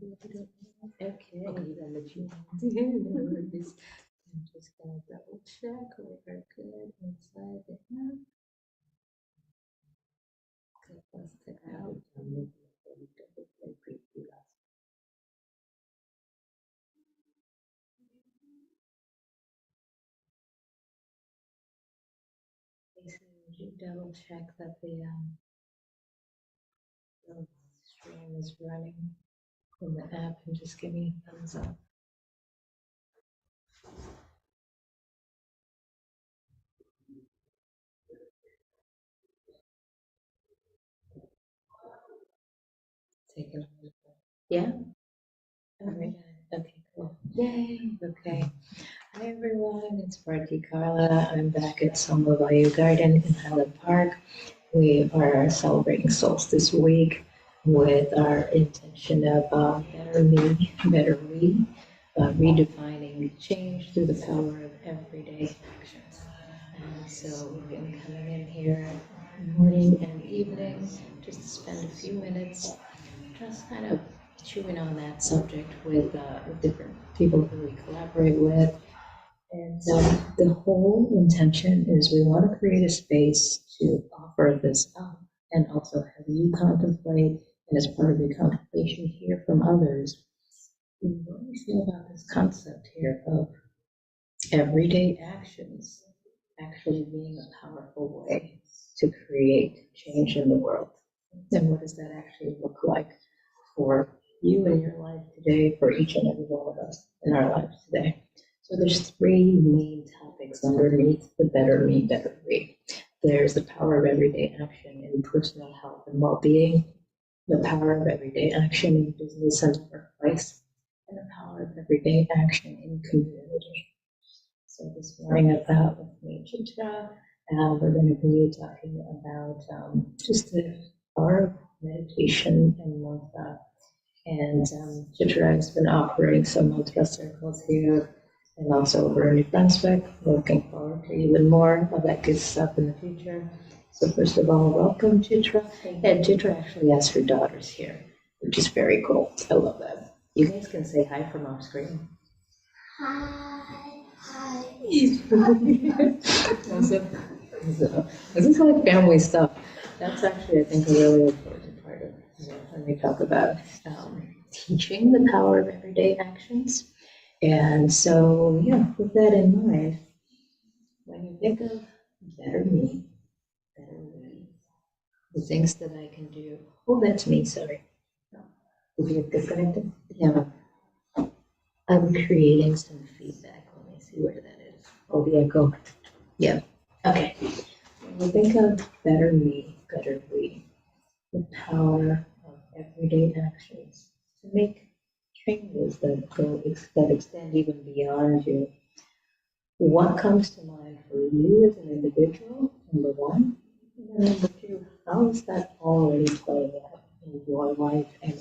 Okay, I'll let you. no worries. I'm just gonna double check we're good inside the app. Okay, let's check out. Lisa, would you double check that the stream is running in the app and just give me a thumbs up? Take it away. Yeah? All right. Okay, cool. Yay. Okay. Hi, everyone. It's Party Carla. I'm back at Summer Bayou Garden in Highland Park. We are celebrating Solstice week with our intention of better me, better we, redefining change through the power of everyday actions. And so we've been coming in here morning and evening just to spend a few minutes just kind of chewing on that subject with different people who we collaborate with. And the whole intention is we want to create a space to offer this up and also have you contemplate, and as part of your contemplation, hear from others. What do you feel about this concept here of everyday actions actually being a powerful way to create change in the world? And what does that actually look like for you in your life today, for each and every one of us in our lives today? So there's three main topics underneath the better me, better we. There's the power of everyday action in personal health and well-being, the power of everyday action in business and workplace, and the power of everyday action in community. So this morning I've got with me Chitra, and we're going to be talking about just the power of meditation and mantra. And Chitra has been offering some mantra circles here and also over in New Brunswick. Looking forward to even more of that good stuff in the future. So first of all, welcome Chitra. And Chitra actually has her daughters here, which is very cool. I love that. You guys can say hi from off screen. So, this is like family stuff. That's actually, I think, a really important part of when we talk about teaching the power of everyday actions. And so, yeah, with that in mind, when you think of better me, better we, the things that I can do. Oh, that's me, sorry. Did you get disconnected? Yeah. I'm creating some feedback. Let me see where that is. Oh, the echo. Yeah. Okay. When you think of better me, better we, the power of everyday actions to make changes that extend even beyond you. What comes to mind for you as an individual, number one? And number two, how is that already playing out in your life and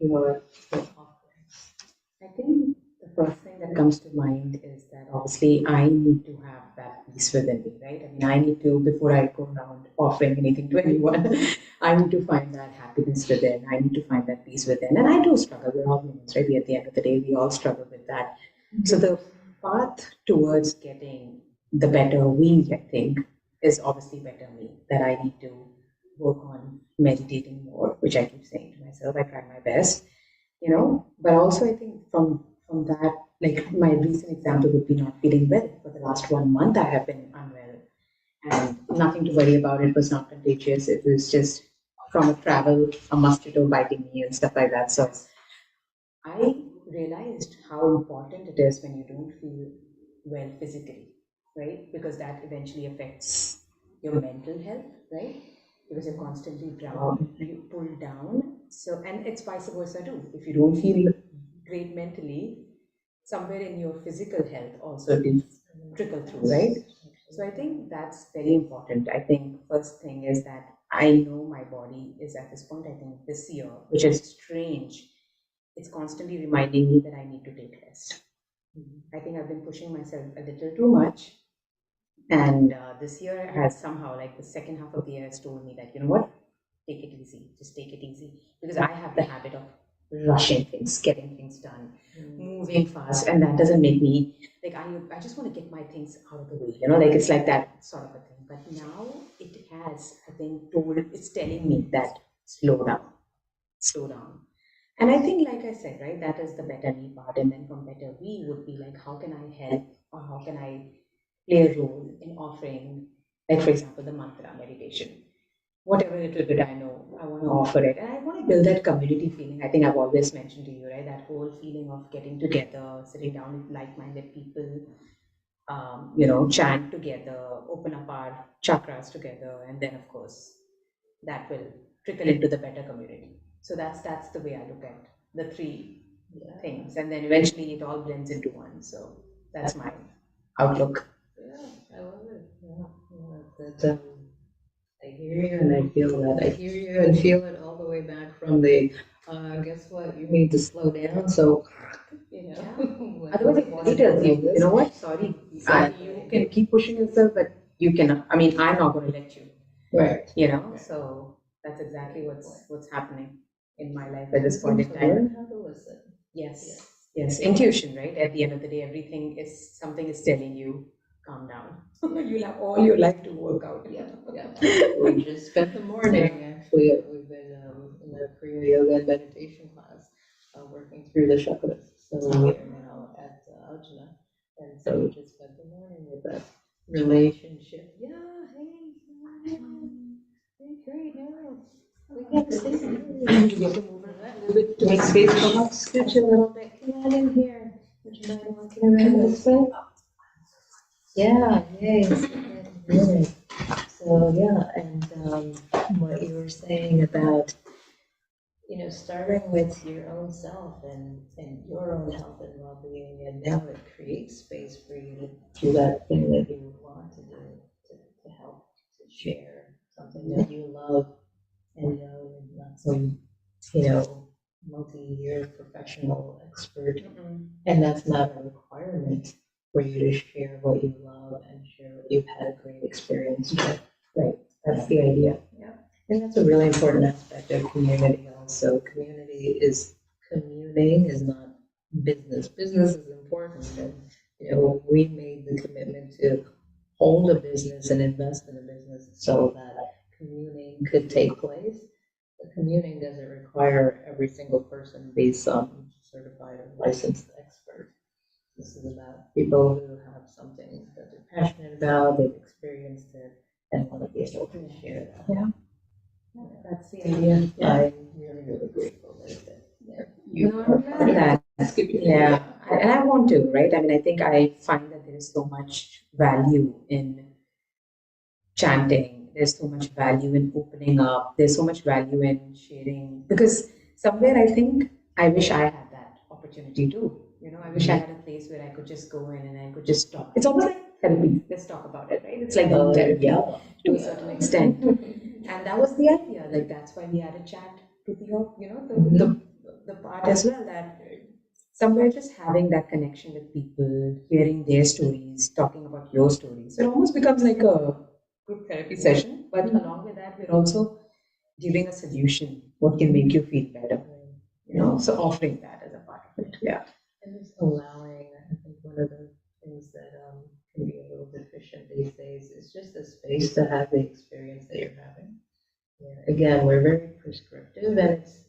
in your offerings? I think the first thing that comes to mind is that obviously I need to have that peace within me, right? I mean, I need to, before I go around offering anything to anyone, I need to find that happiness within. I need to find that peace within. And I do struggle. We're all humans, right? At the end of the day, we all struggle with that. So the path towards getting the better we, I think, is obviously better me, that I need to work on meditating more, which I keep saying to myself. I try my best, but also I think from that, like my recent example would be not feeling well. For the last 1 month I have been unwell, and nothing to worry about. It was not contagious. It was just from a travel, a mosquito biting me and stuff like that. So I realized how important it is when you don't feel well physically, right? Because that eventually affects your mental health, right? Because you're constantly down, you pull down. So, and it's vice versa too. If you don't feel great mentally, somewhere in your physical health also will trickle through, right? So I think that's very important. I think first thing is that I know my body is at this point, I think this year, which is strange, it's constantly reminding me that I need to take rest. I think I've been pushing myself a little too much. And this year has somehow, like the second half of the year, has told me that, you know what, take it easy, just take it easy. Because I have the habit of rushing things, getting things done, moving fast, and that doesn't make me like I just want to get my things out of the way, like it's like that sort of a thing. But now it has, I think, it's telling me that slow down, slow down. And I think, like I said, right, that is the better me part. And then from better we would be like, how can I help or how can I play a role in offering, like, for example, the mantra meditation. Whatever little bit I know, I want to offer it. And I want to build that community feeling. I think I've always mentioned to you, right, that whole feeling of getting together, sitting down with like minded people, chant together, open up our chakras together. And then, of course, that will trickle into the better community. So that's the way I look at the three things, and then eventually it all blends into one. So that's my outlook. Yeah, I love it. That, I hear you and I feel that. I hear you and feel it all the way back from the, guess what, you need to slow down, so, Otherwise, your body tells you, you know what, sorry, you can keep pushing yourself, but you cannot. I mean, I'm not going to let you. Right. So that's exactly what's happening in my life at this point in time. Learn how to listen. Yes, intuition, right? At the end of the day, something is telling you, calm down. You'll have all your life to work out. Yeah. We just spent the morning, actually, we've been in the Kriya Yoga and meditation class, working through the chakras. So we are now at Ajna, and so we just spent the morning with that relationship. Yeah, hey, great, yeah. We got to stay here. You have to move a little bit to make space for us. Scooch a little bit. Come on in here. Would you mind walking around this way? Yeah, yay. Good. So, yeah, and what you were saying about, starting with your own self and your own health and well-being, and now it creates space for you to do that thing that you want to do, to help, to share something that you love, and you're not some, multi-year professional expert, and that's not a requirement for you to share what you love and share what you've had a great experience with. Right, that's the idea. Yeah, and that's a really important aspect of community also. Community is communing is not business. Business is important, and we made the commitment to hold a business and invest in a business so that communing could take place. The communing doesn't require every single person be some certified or licensed expert. This is about people who have something that they're passionate about, they've experienced it, and want to be able to share that. Yeah. That's the idea. I'm really grateful that you are part of that. Yeah, and I want to, right? I mean, I think I find that there is so much value in chanting. There's so much value in opening up. There's so much value in sharing. Because somewhere I think I wish I had that opportunity too. I wish I had a place where I could just go in and I could just talk. It's almost like therapy. Let's talk about it, right? It's like therapy to a certain extent. And that was the idea. Like that's why we had a chat to the part as well, that somewhere just having that connection with people, hearing their stories, talking about your stories. So it almost becomes like a group therapy session, but along with that, we're also giving a solution. What can make you feel better? So offering that as a part of it. Yeah. And just allowing, I think one of the things that can be a little deficient these days is just a space to have the experience that you're having. Yeah. Again, we're very prescriptive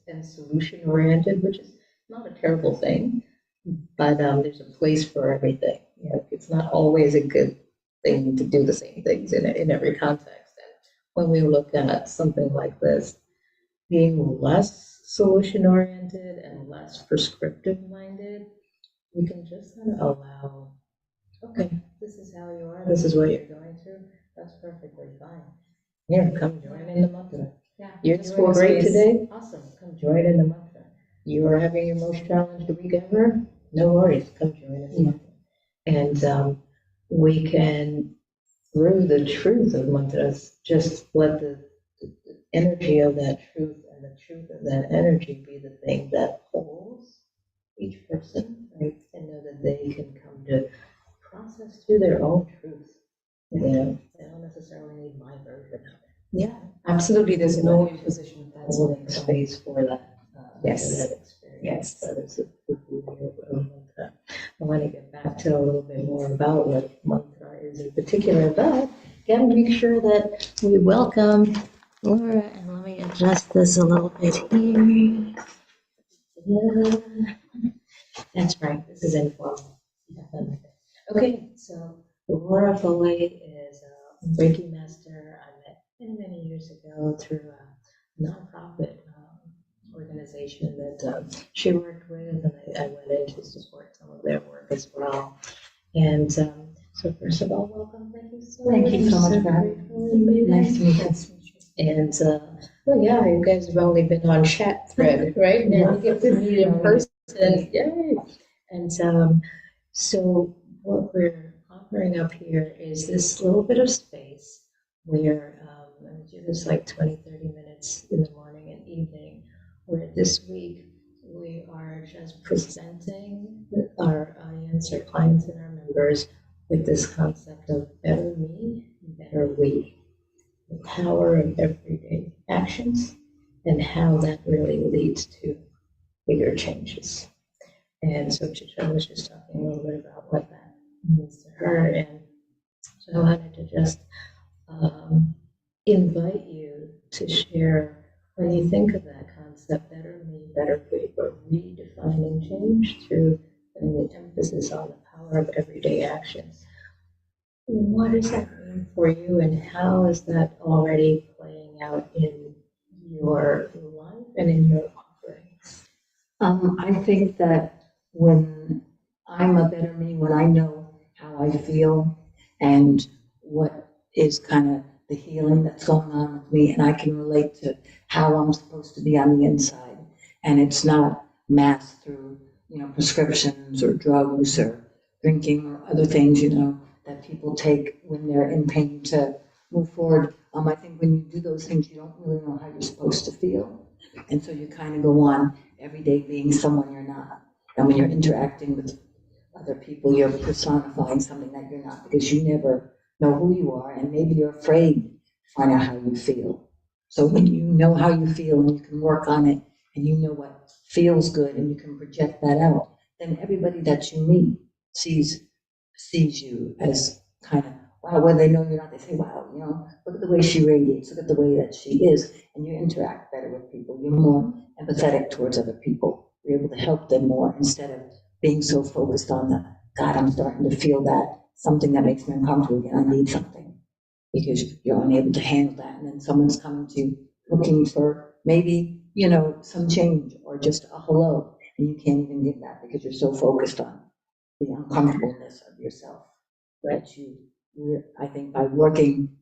and solution oriented, which is not a terrible thing, but there's a place for everything. It's not always a good thing to do the same things in every context. And when we look at something like this, being less solution oriented and less prescriptive minded, we can just kind of allow, okay, this is how you are, this is what you're going through, that's perfectly fine. Here, come join in the mantra. Yeah. You're doing great today? Awesome, come join in the mantra. You are having your most challenged week ever? No worries, come join in the mantra. And we can, through the truth of mantras, just let the energy of that truth and the truth of that energy be the thing that holds each person, right? And know that they can come to process through their own truth. They don't necessarily need my version of it. Yeah, absolutely. There's no imposition of that. Holding space for that. Yes. For that experience. Yes. So this is the beauty of mantra. I want to get back to a little bit more about what mantra is in particular, but gotta make sure that we welcome Laura, and let me adjust this a little bit here. That's right, this is informal. Okay, so Laura Foley is a Reiki master I met many, many years ago through a nonprofit organization that she worked with, and I went in to support some of their work as well. And so first of all, welcome. Thank you so much. Thank you so much for having me. Nice to meet you. And well, yeah, you guys have only been on chat thread, right? Now you get to meet in person. Yay! And so what we're offering up here is this little bit of space where I'm going to do this like 20, 30 minutes in the morning and evening, where this week we are just presenting our audience, our clients, and our members with this concept of better me, better we, the power of everyday actions, and how that really leads to bigger changes. And so Chicha was just talking a little bit about what that means to her. And so I wanted to just invite you to share when you think of that concept, better me, better we, or redefining change through putting the emphasis on the power of everyday actions. What does that mean for you, and how is that already playing out in your life and in your offerings? I think that when I'm a better me, when I know how I feel and what is kind of the healing that's going on with me, and I can relate to how I'm supposed to be on the inside, and it's not masked through, prescriptions or drugs or drinking or other things, that people take when they're in pain to move forward. I think when you do those things, you don't really know how you're supposed to feel, and so you kind of go on every day being someone you're not. And when you're interacting with other people, you're personifying something that you're not, because you never know who you are, and maybe you're afraid to find out how you feel. So when you know how you feel and you can work on it, and you know what feels good and you can project that out, then everybody that you meet sees you as kind of, wow, whether they know you're not, they say, wow, look at the way she radiates, look at the way that she is, and you interact better with people. You're more empathetic towards other people. You're able to help them more instead of being so focused on the, God, I'm starting to feel that something that makes me uncomfortable again. I need something, because you're unable to handle that. And then someone's coming to you looking for maybe, some change or just a hello, and you can't even give that because you're so focused on the uncomfortableness of yourself. That I think by working,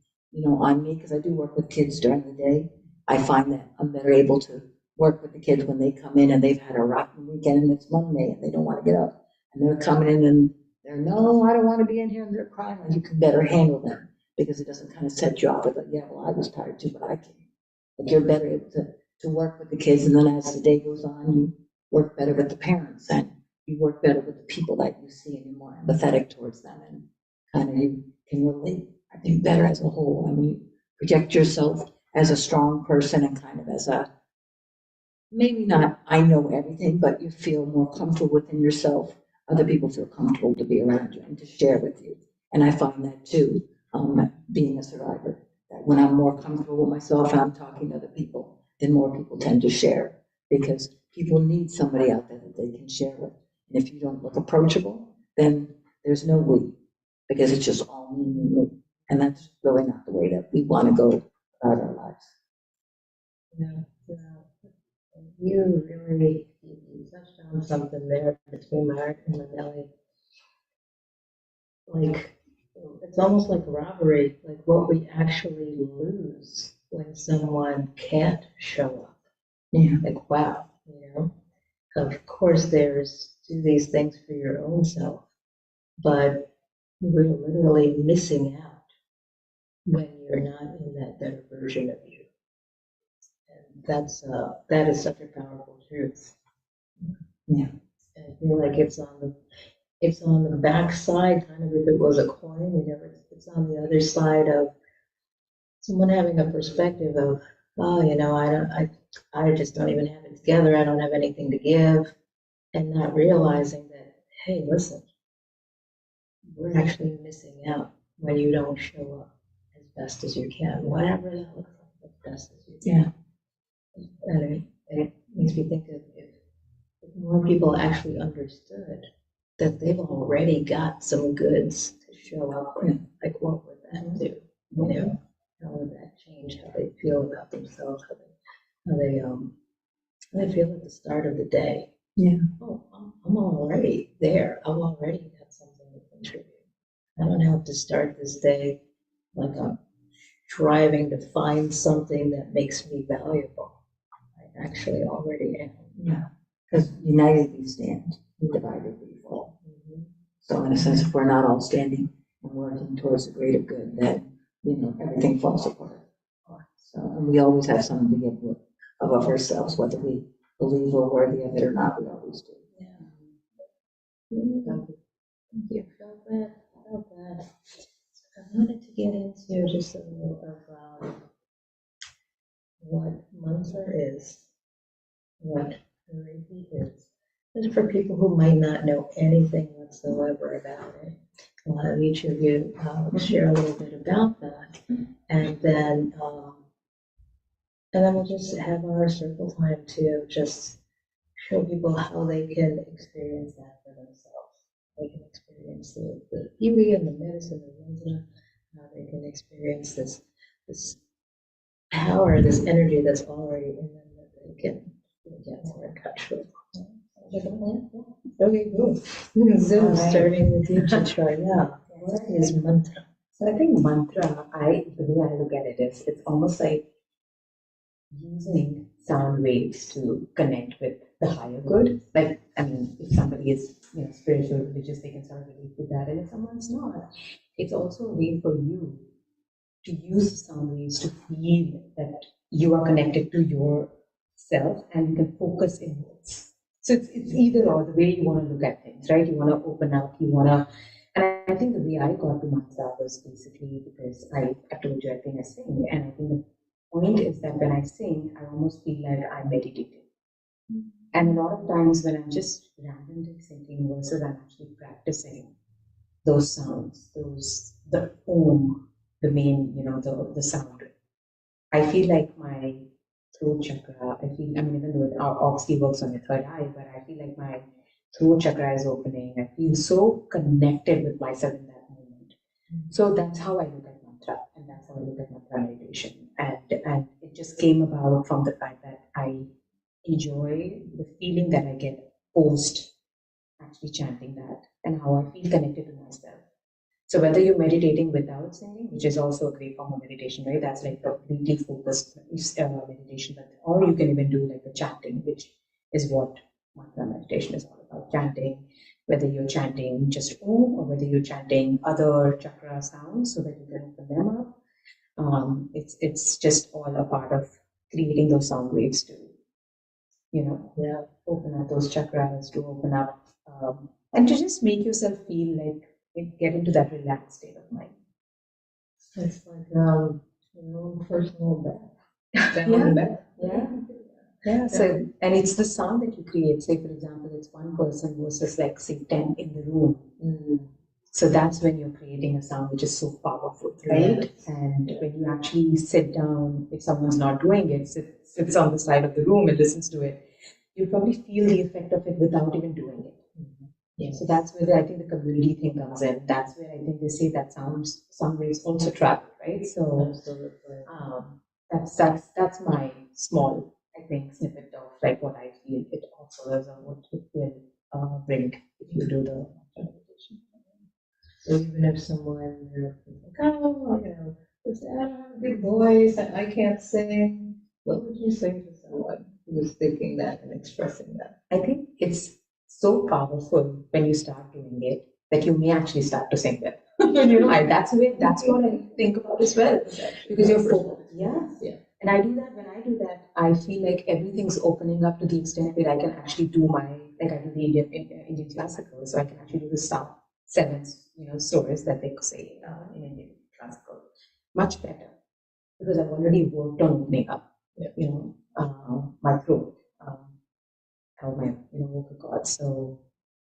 on me, because I do work with kids during the day, I find that I'm better able to work with the kids when they come in and they've had a rotten weekend and it's Monday and they don't want to get up. And they're coming in and they're, no, I don't want to be in here, and they're crying. And you can better handle them because it doesn't kind of set you off with, yeah, well, I was tired too, but I can't. But you're better able to work with the kids. And then as the day goes on, you work better with the parents, and you work better with the people that you see, and you're more empathetic towards them, and kind of you can relate, I think, better as a whole. I mean, you project yourself as a strong person and kind of as a, maybe not, I know everything, but you feel more comfortable within yourself. Other people feel comfortable to be around you and to share with you. And I find that too, being a survivor, that when I'm more comfortable with myself and I'm talking to other people, then more people tend to share, because people need somebody out there that they can share with. And if you don't look approachable, then there's no we, because it's just all me, me, me. And that's really not the way that we want to go about our lives. Yeah, you really touched on something there between Mark and Manelli. Like, it's almost like robbery, like what we actually lose when someone can't show up. Yeah. Like, wow, Of course, there's do these things for your own self, but we're literally missing out when you're not in that better version of you. And that is such a powerful truth. Yeah. And I feel like it's on the back side, kind of, if it was a coin, it's on the other side of someone having a perspective of, oh, I just don't even have it together. I don't have anything to give. And not realizing that, hey, listen, we're actually missing out when you don't show up as best as you can, whatever that looks like, as best as you can. And it makes me think of if more people actually understood that they've already got some goods to show up with, like what would that do? How would that change how they feel about themselves, how they feel at the start of the day? Yeah. Oh, I'm already there. I've already got something to contribute. I don't have to start this day like I'm striving to find something that makes me valuable. I actually already am. Yeah, because united we stand, divided we fall. So in a sense, if we're not all standing and working towards the greater good, then, everything falls apart. So, and we always have something to give of ourselves, whether we believe we're worthy of it or not, we always do. Thank you. Felt that. I wanted to get into just a little about what mantra is, what Reiki is. And for people who might not know anything whatsoever about it, I'll have each of you share a little bit about that, and then we'll just have our circle time to just show people how they can experience that for themselves. They can experience the beauty and the medicine of mantra, how they can experience this power, this energy that's already in them that they can get more in touch with. Okay, cool. Zoom, starting with you, Chitra. Yeah, what is mantra? So I think mantra, the way I look at it is, it's almost like using sound waves to connect with the higher good. Like, I mean, if somebody is, spiritual, religious, they can sort of relate with that. And if someone's not, it's also a way for you to use sound waves to feel that you are connected to yourself and you can focus inwards. So it's either or the way you want to look at things, right? You want to open up, and I think the way I got to mantra was basically because I told you, I think I sing, and I think the point is that when I sing, I almost feel like I'm meditating. And a lot of times when I'm just randomly singing versus I'm actually practicing those sounds, the the main, the sound. I feel like my throat chakra, even though it obviously works on the third eye, but I feel like my throat chakra is opening. I feel so connected with myself in that moment. So that's how I look at mantra, and that's how I look at mantra meditation. And it just came about from the fact that I enjoy the feeling that I get post actually chanting that and how I feel connected to myself. So whether you're meditating without singing, which is also a great form of meditation, right? That's like completely focused meditation, or you can even do like the chanting, which is what mantra meditation is all about. Chanting, whether you're chanting just Om or whether you're chanting other chakra sounds so that you can open them up. It's just all a part of creating those sound waves to, open up those chakras, to open up, and to just make yourself feel like get into that relaxed state of mind. It's like your own personal bath. Yeah. So, and it's the sound that you create. Say, for example, it's one person versus like say 10 in the room. So that's when you're creating a sound which is so powerful, right? Yes. And when you actually sit down, if someone's not doing it, sits on the side of the room and listens to it, you'll probably feel the effect of it without even doing it. Yeah. So that's where I think the community thing comes in. That's where I think they say that sound waves also travel, right? So that's my small, I think, snippet of like what I feel it offers or what it will bring if you do the meditation. So even if someone like, oh, I don't have a big voice, I can't sing, what would you say to someone who's thinking that and expressing that? I think it's so powerful when you start doing it that you may actually start to sing it. That's what I think about as well. Because you're focused. Yeah. And I do that. When I do that, I feel like everything's opening up to the extent where I can actually do I do the Indian classical, so I can actually do the seven, stories that they say in Indian classical much better because I've already worked on opening up. my throat, or my vocal cords. So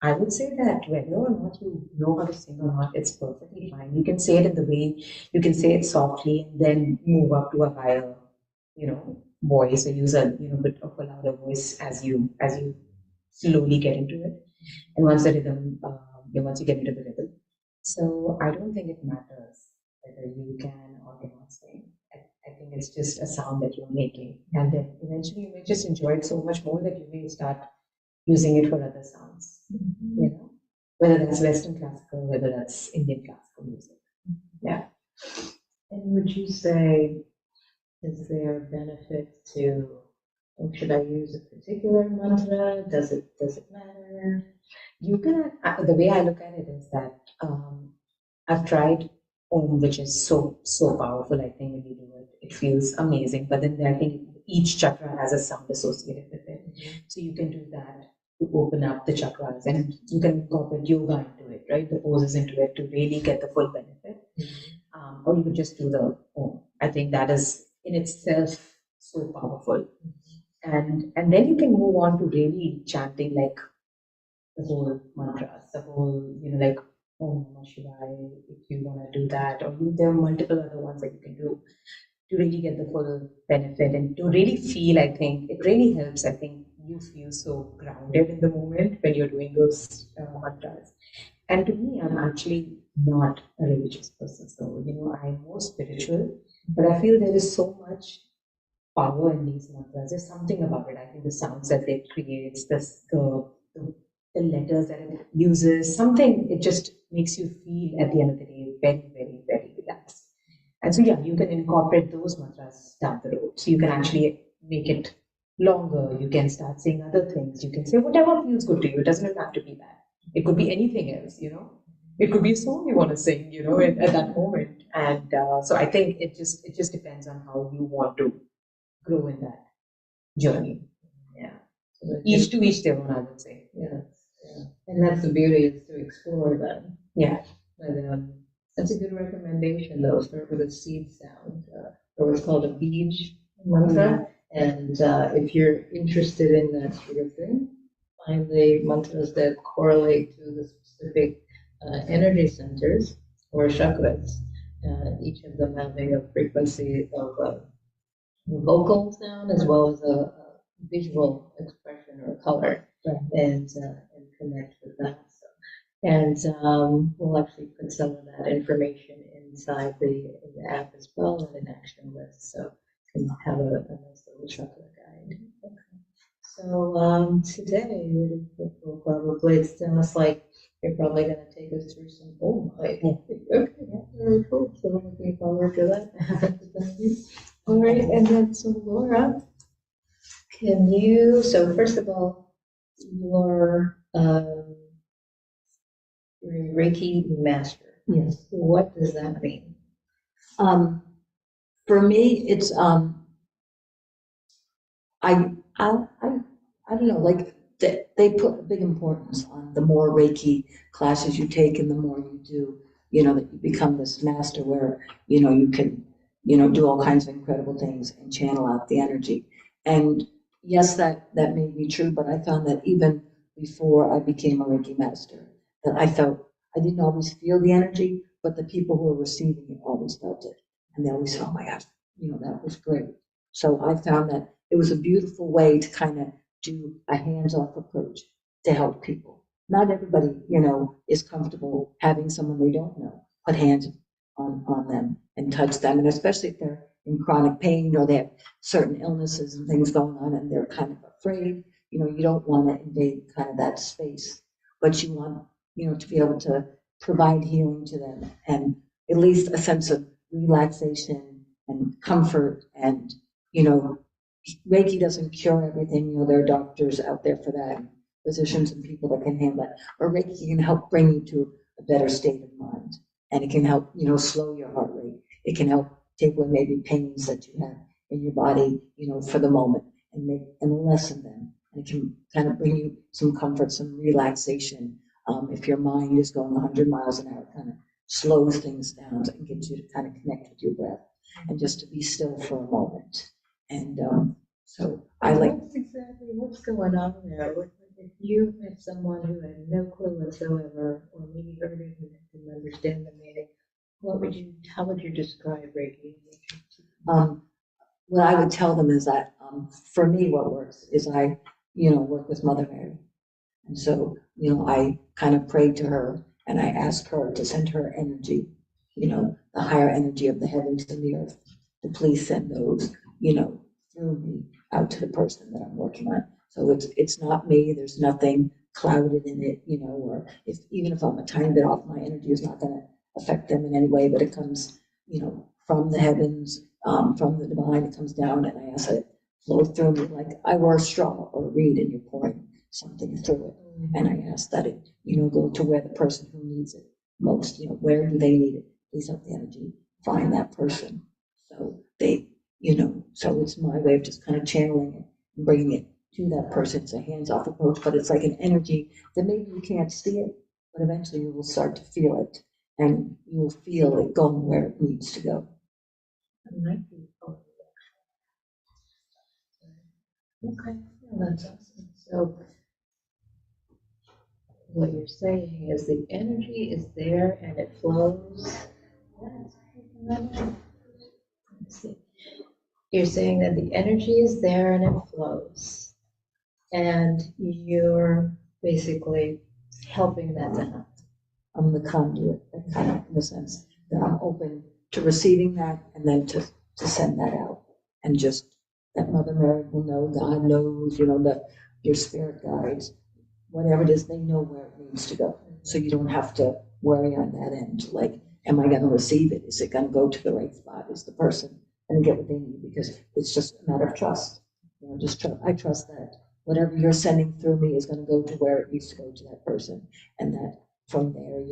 I would say that whether or not you know how to sing or not, it's perfectly fine. You can say it in the way you can say it softly, and then move up to a higher, voice, or use a bit of a louder voice as you slowly get into it. And once the rhythm, once you get into the rhythm, so I don't think it matters whether you can or cannot sing. I think it's just a sound that you're making, and then eventually you may just enjoy it so much more that you may start using it for other sounds. Whether that's Western classical, whether that's Indian classical music. Yeah. And would you say, is there a benefit to, or should I use a particular mantra? Does it matter? You can, the way I look at it is that I've tried Om, which is so powerful. I think when you do it, it feels amazing. But then I think each chakra has a sound associated with it. So you can do that to open up the chakras, and you can incorporate yoga into it, right? The poses into it to really get the full benefit. Or you could just do the Om. I think that is in itself so powerful. And then you can move on to really chanting like the whole mantras, the whole, like Om Namah Shivaya, if you want to do that, or there are multiple other ones that you can do to really get the full benefit and to really feel, I think, it really helps. I think you feel so grounded in the moment when you're doing those mantras. And to me, I'm actually not a religious person, so, I'm more spiritual, but I feel there is so much power in these mantras. There's something about it. I think the sounds that it creates, the letters that it uses, something, it just makes you feel at the end of the day very, very, very relaxed. And so, yeah, you can incorporate those mantras down the road. So you can actually make it longer. You can start saying other things. You can say whatever feels good to you. It doesn't have to be that. It could be anything else, It could be a song you want to sing, at that moment. And so I think it just depends on how you want to grow in that journey. Yeah. So each to each their own, I would say. Yeah. And that's the beauty, is to explore that. Yeah. But that's a good recommendation, though. Start with a seed sound, or what's called a beej mantra. And if you're interested in that sort of thing, find the mantras that correlate to the specific energy centers or chakras, each of them having a frequency of vocal sound as well as a visual expression or color, and connect with that. So, and we'll actually put some of that information inside in the app as well, and an action list, so you can have a nice little chakra guide. Okay. So today, what do you think we'll probably, it's almost like you're probably going to take us through some old life. Okay, yeah, very cool. So I'm looking forward to that. All right, and then so Laura, can you, so first of all, you're you're a Reiki master. Yes. What does that mean? For me, it's I don't know, like they put a big importance on the more Reiki classes you take and the more you do, that you become this master where, you can, do all kinds of incredible things and channel out the energy. And yes, that may be true, but I found that even before I became a Reiki master, that I felt I didn't always feel the energy, but the people who were receiving it always felt it. And they always said, oh my gosh, that was great. So I found that it was a beautiful way to kind of do a hands-off approach to help people. Not everybody, is comfortable having someone they don't know put hands on them and touch them. And especially if they're in chronic pain or they have certain illnesses and things going on and they're kind of afraid, you don't want to invade kind of that space, but you want, to be able to provide healing to them and at least a sense of relaxation and comfort. And, Reiki doesn't cure everything. There are doctors out there for that, physicians and people that can handle that. Or Reiki can help bring you to a better state of mind. And it can help, slow your heart rate. It can help take away maybe pains that you have in your body, for the moment and lessen them. And it can kind of bring you some comfort, some relaxation. If your mind is going 100 miles an hour, kind of slows things down and gets you to kind of connect with your breath and just to be still for a moment. And so I like, What's going on there? If you met someone who had no clue whatsoever, or maybe heard it and didn't understand the meaning, how would you describe Reiki? um, what I would tell them is that for me, what works is I, work with Mother Mary. And so, I kind of prayed to her and I asked her to send her energy, the higher energy of the heavens and the earth, to please send those, through me out to the person that I'm working on. So it's not me, there's nothing clouded in it, or even if I'm a tiny bit off, my energy is not gonna affect them in any way, but it comes, from the heavens, from the divine, it comes down and I ask it flow through me like I were a straw or a reed and you're pouring something through it. And I ask that it, go to where the person who needs it most, where do they need it? Please help the energy find that person. So they, so it's my way of just kind of channeling it and bringing it to that person. It's a hands-off approach, but it's like an energy that maybe you can't see it, but eventually you will start to feel it and you will feel it going where it needs to go. Okay, well, that's awesome. So what you're saying is the energy is there and it flows. Let's see. You're saying that the energy is there and it flows, and you're basically helping that to happen. I'm the conduit, that kind of, in the sense that I'm open to receiving that and then to send that out. And just that Mother Mary will know, God knows, that your spirit guides, whatever it is, they know where it needs to go. So you don't have to worry on that end. Like, am I going to receive it? Is it going to go to the right spot? Is the person going to get what they need? Because it's just a matter of trust. I trust that whatever you're sending through me is going to go to where it needs to go to that person. And that from there,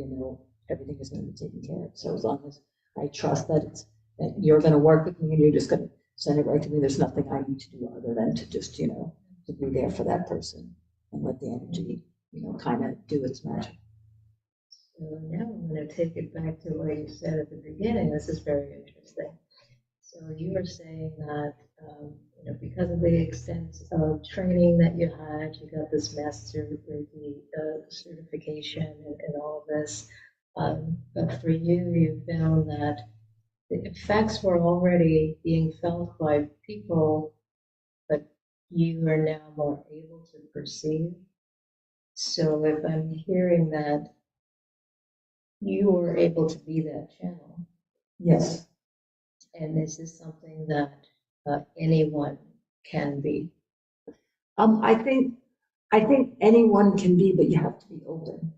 everything is going to be taken care of. So as long as I trust that you're going to work with me and you're just going to send it right to me, there's nothing I need to do other than to just, to be there for that person and let the energy, kind of do its magic. So now I'm going to take it back to what you said at the beginning. This is very interesting. So you were saying that, because of the extent of training that you had, you got this master Reiki certification and all of this. But for you, you found that the effects were already being felt by people, but you are now more able to perceive. So if I'm hearing that, you were able to be that channel. Yes. And is this something that anyone can be? I think anyone can be, but you have to be open.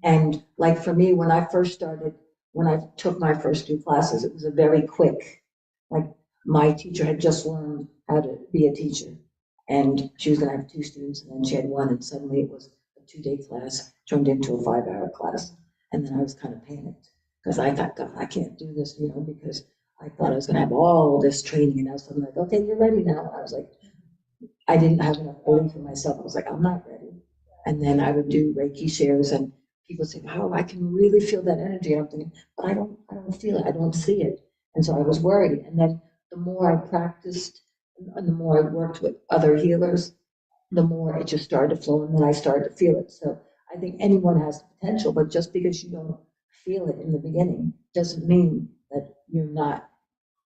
And like for me, when I first started, when I took my first 2 classes, it was a very quick, like my teacher had just learned how to be a teacher. And she was going to have 2 students, and then she had 1, and suddenly it was a 2-day class turned into a 5-hour class. And then I was kind of panicked because I thought, God, I can't do this, because I thought I was going to have all this training. And now suddenly, like, okay, you're ready now. I was like, I didn't have enough belief in myself. I was like, I'm not ready. And then I would do Reiki shares, and people say, "Oh, I can really feel that energy." And I'm thinking, but I don't feel it. I don't see it. And so I was worried. And then the more I practiced, and the more I worked with other healers, the more it just started to flow, and then I started to feel it. So I think anyone has the potential, but just because you don't feel it in the beginning doesn't mean that you're not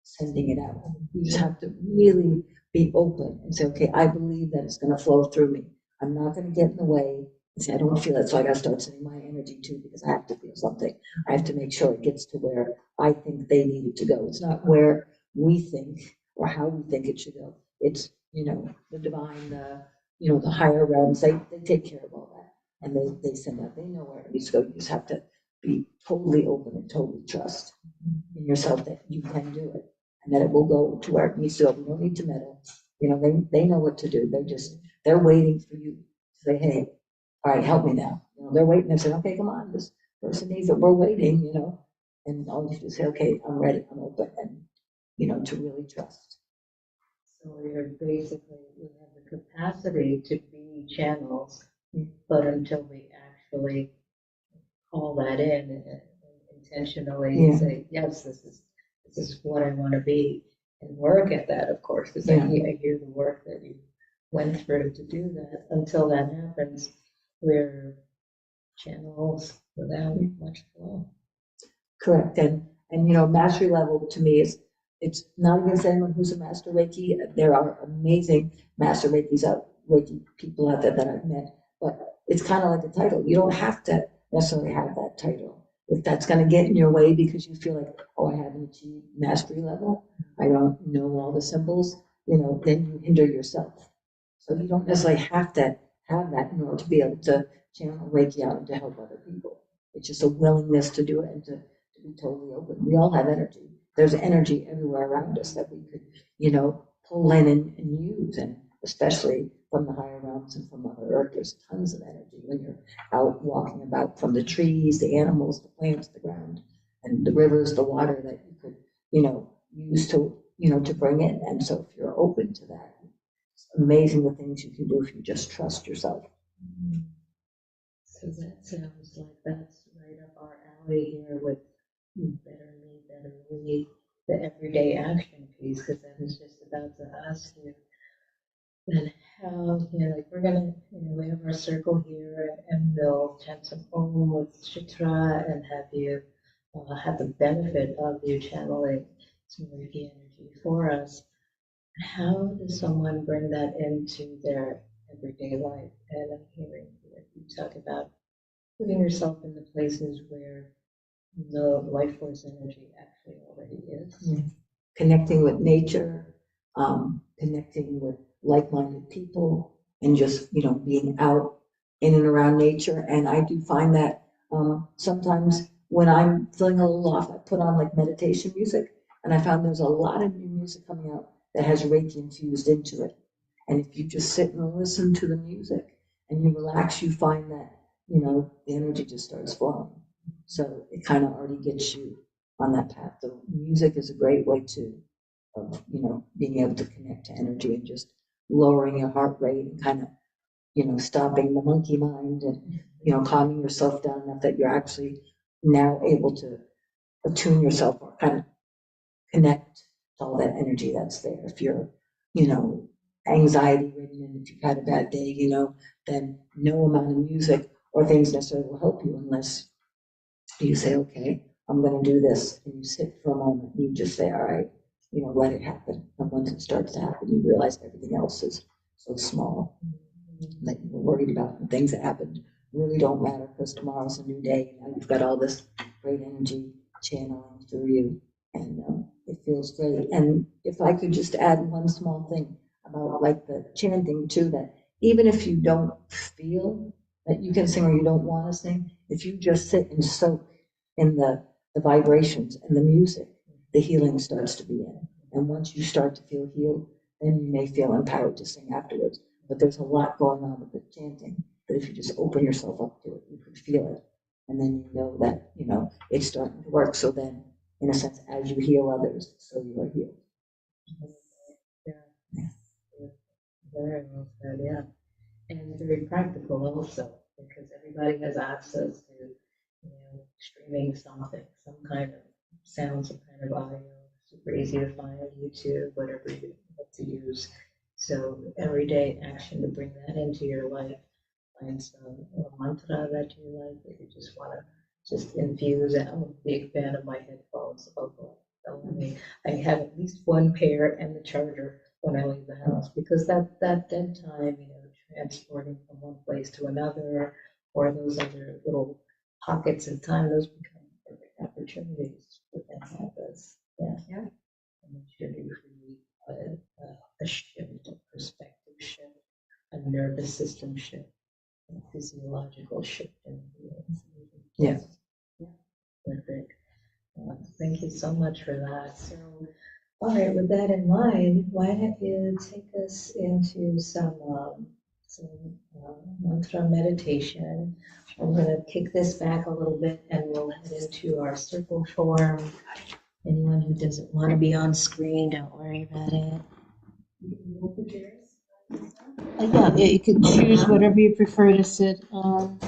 sending it out. You just have to really be open and say, okay, I believe that it's going to flow through me. I'm not going to get in the way and say, I don't feel it. So I got to start sending my energy too, because I have to feel something. I have to make sure it gets to where I think they need it to go. It's not where we think or how we think it should go. It's, the divine, the higher realms, they take care of all that. And they send that, they know where it needs to go. You just have to be totally open and totally trust in yourself that you can do it and that it will go to where it needs to go. You don't need to meddle. They know what to do. They're waiting for you to say, hey, all right, help me now. They're waiting and saying, okay, come on, this person needs it. We're waiting, and all you have to say, okay, I'm ready, I'm open, and, to really trust. So you're basically, we have the capacity to be channels, but until we actually call that in and intentionally say, yes, this is what I want to be. and work at that, of course, because Yeah. I hear the work that you went through to do that. Until that happens, we're channels without much flow. Correct. And you know, mastery level to me is, it's not against anyone who's a master Reiki. There are amazing master Reiki people out there that I've met, but it's kind of like a title. You don't have to necessarily have that title. If that's going to get in your way because you feel like, oh, I haven't achieved mastery level, I don't know all the symbols, you know, then you hinder yourself. So you don't necessarily have to have that in order to be able to channel Reiki out and to help other people. It's just a willingness to do it and to be totally open. We all have energy. There's energy everywhere around us that we could, you know, pull in and use, and especially from the higher realms and from Mother Earth, there's tons of energy when you're out walking about, from the trees, the animals, the plants, the ground, and the rivers, the water that you could, you know, use to, you know, to bring in. And so if you're open to that, it's amazing the things you can do if you just trust yourself. So that sounds like that's right up our alley here with better me, better we, the everyday action piece, because I was just about to ask you. And how, you know, like we're gonna, you know, we have our circle here and we'll chant some Om with Chitra and have you have the benefit of you channeling some Reiki energy for us. How does someone bring that into their everyday life? And I'm hearing you talk about putting yourself in the places where the life force energy actually already is. Connecting with nature, connecting with like-minded people, and just, you know, being out in and around nature. And I do find that sometimes when I'm feeling a little off, I put on like meditation music, and I found there's a lot of new music coming out that has Reiki infused into it. And if you just sit and listen to the music and you relax, you find that, you know, the energy just starts flowing. So it kind of already gets you on that path. So music is a great way to, you know, being able to connect to energy and just lowering your heart rate and kind of, you know, stopping the monkey mind and, you know, calming yourself down enough that you're actually now able to attune yourself or kind of connect to all that energy that's there. If you're, you know, anxiety ridden and if you've had a bad day, you know, then no amount of music or things necessarily will help you unless you say, okay, I'm going to do this. And you sit for a moment and you just say, all right, you know, let it happen. And once it starts to happen, you realize everything else is so small that you were worried about. And things that happened really don't matter because tomorrow's a new day. And you've got all this great energy channeling through you. And it feels great. And if I could just add one small thing about like the chanting too, that even if you don't feel that you can sing or you don't want to sing, if you just sit and soak in the vibrations and the music, the healing starts to begin. And once you start to feel healed, then you may feel empowered to sing afterwards. But there's a lot going on with the chanting that if you just open yourself up to it, you can feel it. And then you know that, you know, it's starting to work. So then, in a sense, as you heal others, so you are healed. Yeah. Very well said, yeah. And very practical also, because everybody has access to, you know, streaming something, some kind of sound, some kind of audio, super easy to find on YouTube, whatever you want to use. So everyday action to bring that into your life. Find some mantra that you like, that you just want to just infuse. And I'm a big fan of my headphones. I have at least one pair and the charger when I leave the house, because that dead time, you know, transporting from one place to another, or those other little pockets of time, those become perfect opportunities to then have this. Yeah. An opportunity for a shift, a perspective shift, a nervous system shift, a physiological shift in being. Yes. Perfect. Thank you so much for that. So, all right, with that in mind, why don't you take us into mantra meditation? I'm going to kick this back a little bit and we'll head into our circle form. Anyone who doesn't want to be on screen, don't worry about it. Yeah, you could choose whatever you prefer to sit on.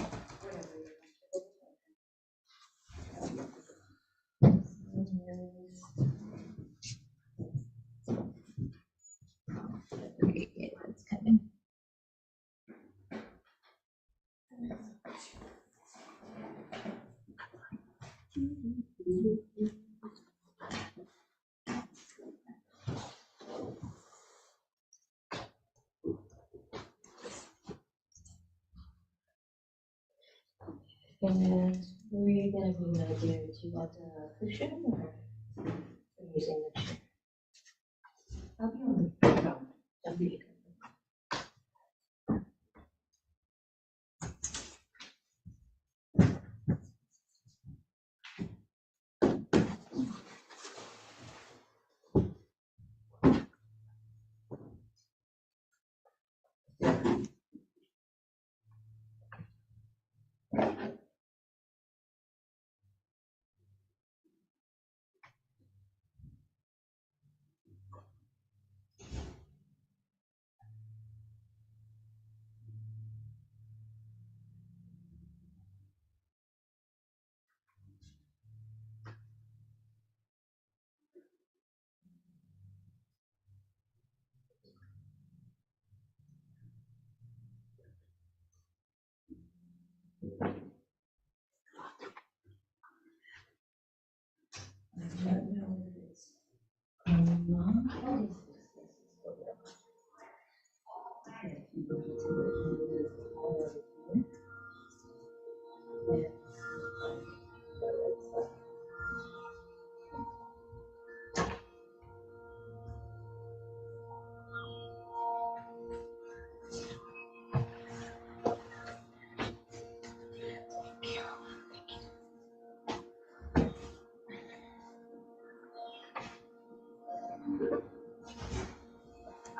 And where are you gonna be, my dear? Do you want a cushion or are you using the chair? I'll be on the ground.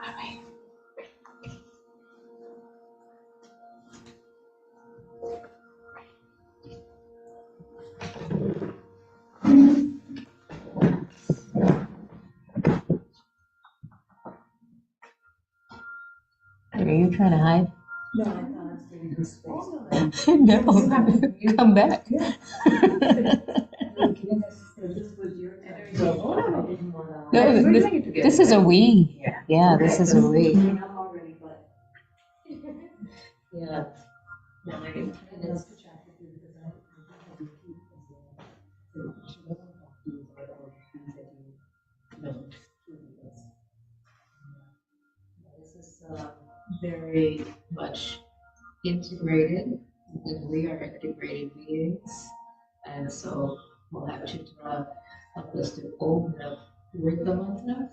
Okay. Are you trying to hide? No, I thought I was giving you space. No, come back. No, this is a we. Yeah, this is a we. Yeah. This is very much integrated because we are integrated beings. And so we'll have Chitra help us to open up with the mantra.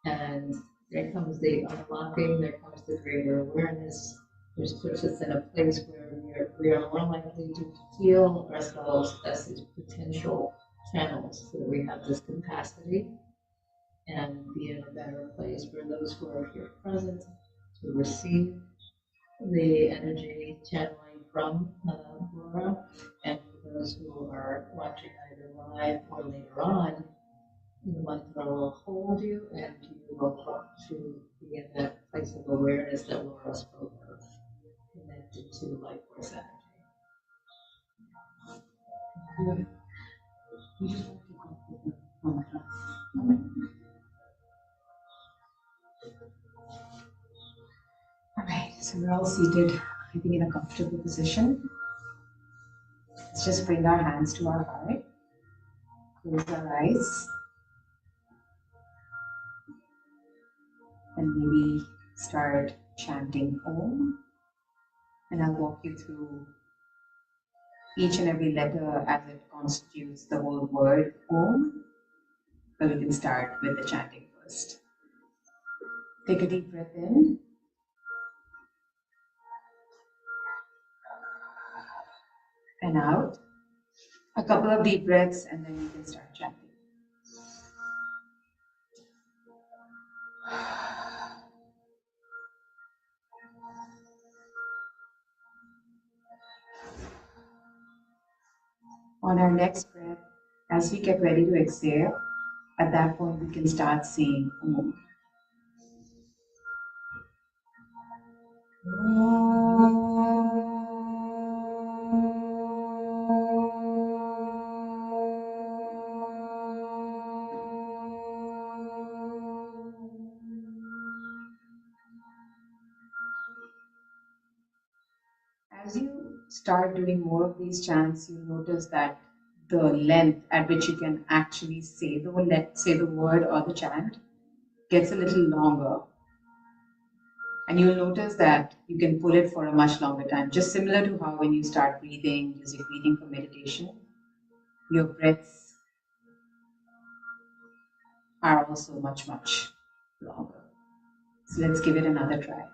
And there comes the unlocking, there comes the greater awareness, which puts us in a place where we are more likely to feel ourselves as these potential channels, so that we have this capacity and be in a better place for those who are here present to receive the energy channeling from Laura, and for those who are watching either live or later on, the mantra will hold you and you will help to be in that place of awareness that Laura spoke of, connected to life force energy. All right, so we're all seated, I think, in a comfortable position. Let's just bring our hands to our heart, close our eyes, and maybe start chanting Om. And I'll walk you through each and every letter as it constitutes the whole word Om. But we can start with the chanting first. Take a deep breath in. And out. A couple of deep breaths, and then you can start chanting. On our next breath, as we get ready to exhale, at that point we can start saying Om. As you start doing more of these chants, you notice that the length at which you can actually say the word or the chant gets a little longer. And you'll notice that you can pull it for a much longer time, just similar to how when you start breathing, using breathing for meditation, your breaths are also much, much longer. So let's give it another try.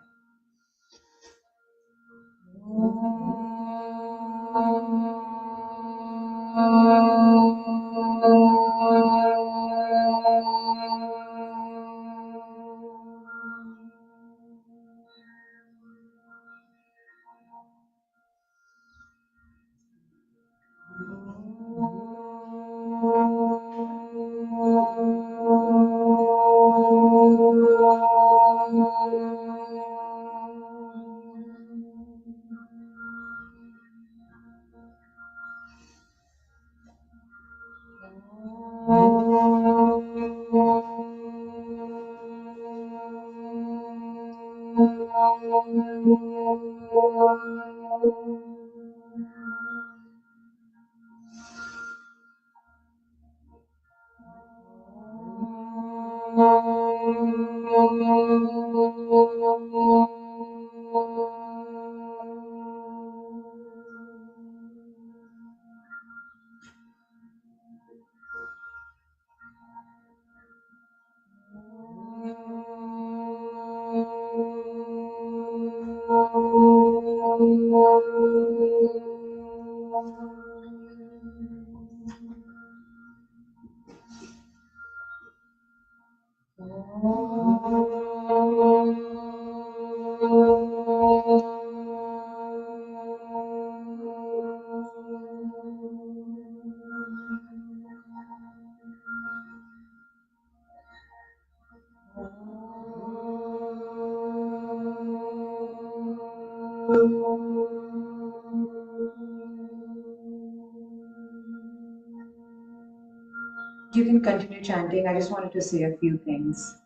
You can continue chanting. I just wanted to say a few things.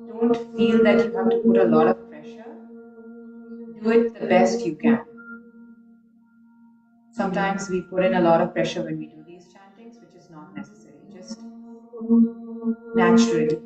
Don't feel that you have to put a lot of pressure. Do it the best you can. Sometimes we put in a lot of pressure when we do these chantings, which is not necessary. Just naturally.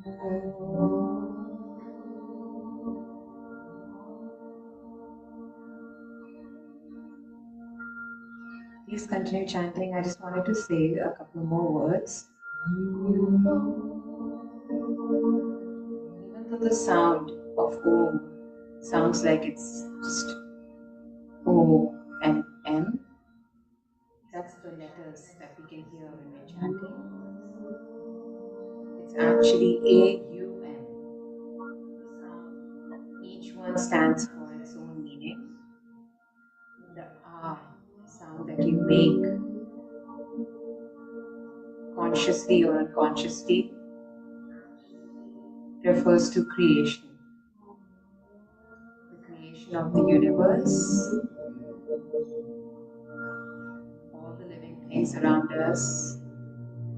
Please continue chanting. I just wanted to say a couple more words. Even though the sound of Om sounds like it's just O and M, that's the letters that we can hear when we're chanting. It's actually A-U-N. Each one stands for its own meaning. The ah sound that you make consciously or unconsciously refers to creation. The creation of the universe, all the living things around us,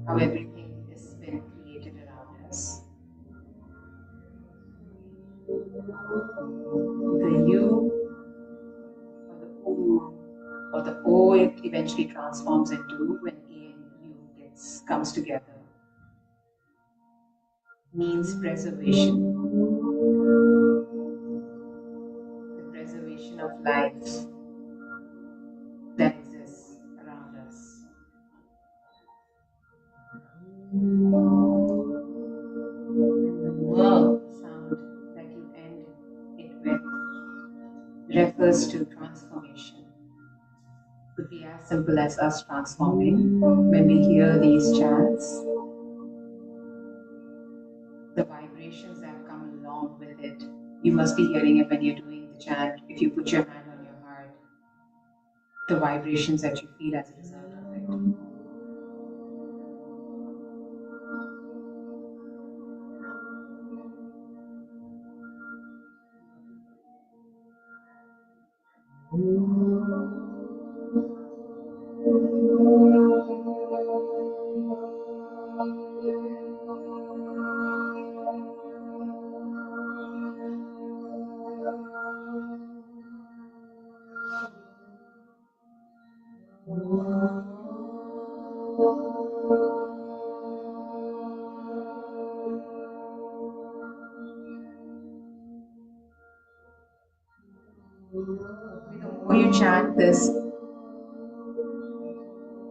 how everything has been created around us. The U or the O or the O it eventually transforms into when A and U comes together. Means preservation. The preservation of life that exists around us. The verb sound that you end it with refers to transformation. Could be as simple as us transforming when we hear these chants. The vibrations that come along with it. You must be hearing it when you're doing the chant. If you put your hand on your heart, the vibrations that you feel as a result of it. The more you chant this, the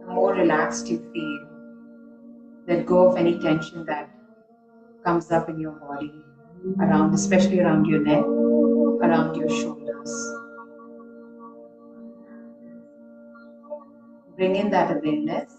more relaxed you feel. Let go of any tension that comes up in your body, around, especially around your neck, around your shoulders. Bring in that awareness.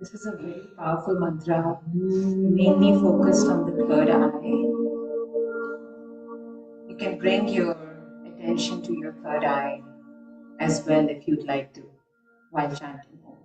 This is a very powerful mantra, mainly focused on the third eye. You can bring your attention to your third eye as well if you'd like to while chanting Om.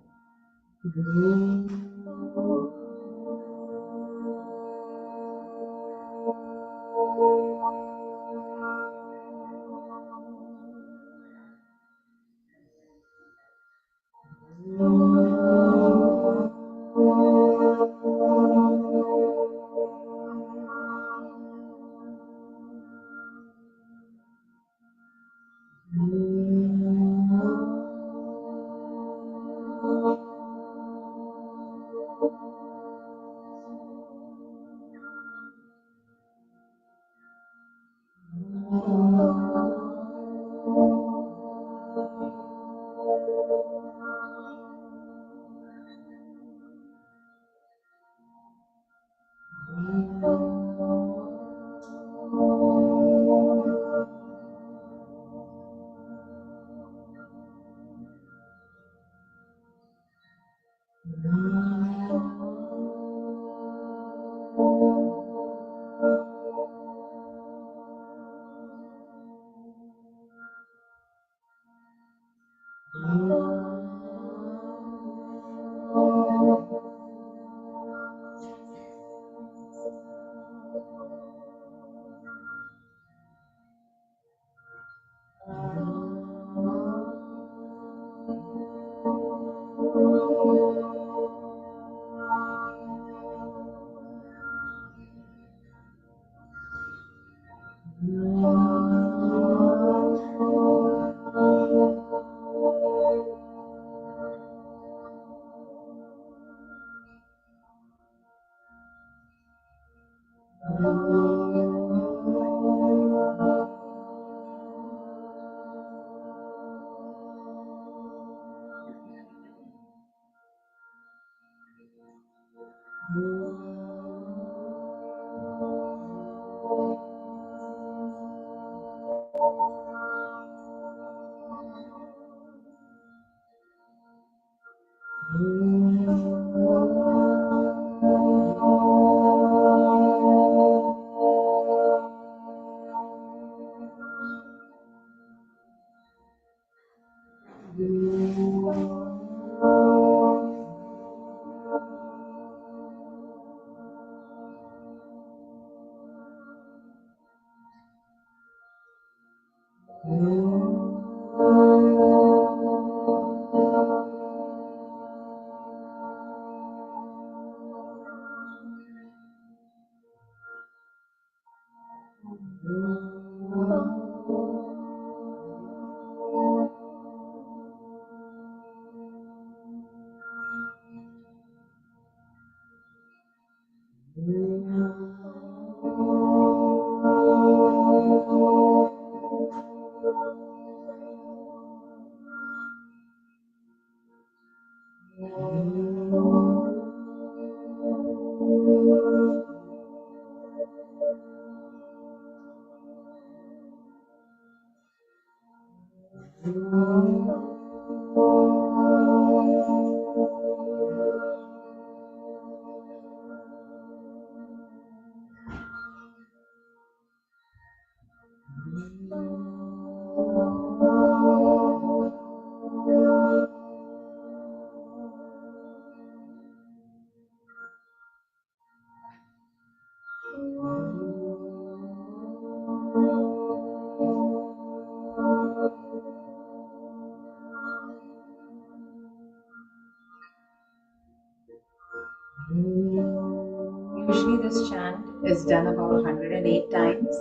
Usually this chant is done about 108 times,